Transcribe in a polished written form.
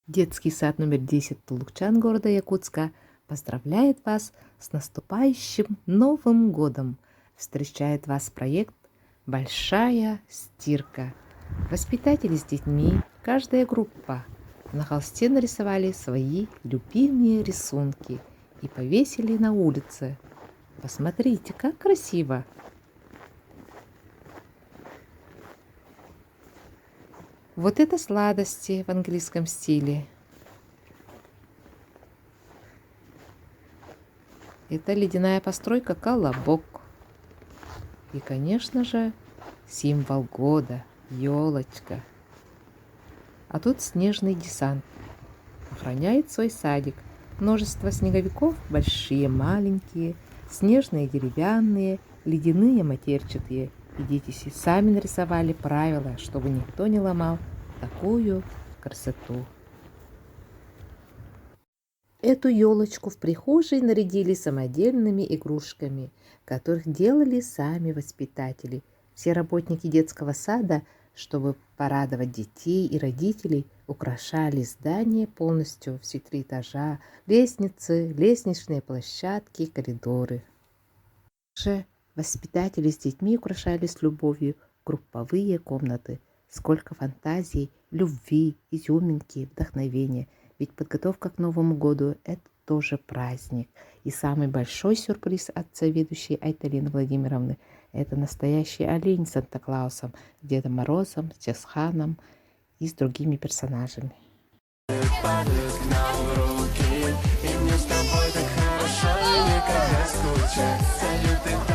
Детский сад номер 10 Тулукчан города Якутска поздравляет вас с наступающим Новым годом. Встречает вас проект «Большая стирка». Воспитатели с детьми, каждая группа на холсте нарисовали свои любимые рисунки и повесили на улице. Посмотрите, как красиво! Вот это сладости в английском стиле. Это ледяная постройка «Колобок». И, конечно же, символ года – елочка. А тут снежный десант. Охраняет свой садик. Множество снеговиков, большие, маленькие, снежные, деревянные, ледяные, матерчатые. И дети сами нарисовали правила, чтобы никто не ломал такую красоту. Эту елочку в прихожей нарядили самодельными игрушками, которых делали сами воспитатели. Все работники детского сада, чтобы порадовать детей и родителей, украшали здание полностью, все 3 этажа, лестницы, лестничные площадки, коридоры. Также воспитатели с детьми украшали с любовью групповые комнаты. Сколько фантазий, любви, изюминки, вдохновения. Ведь подготовка к Новому году – это тоже праздник. И самый большой сюрприз от заведующей Айталины Владимировны – это настоящий олень с Санта-Клаусом, Дедом Морозом, Чесханом и с другими персонажами. Падают к нам руки, и мне с тобой так хорошо, и никогда скучать. Салюты.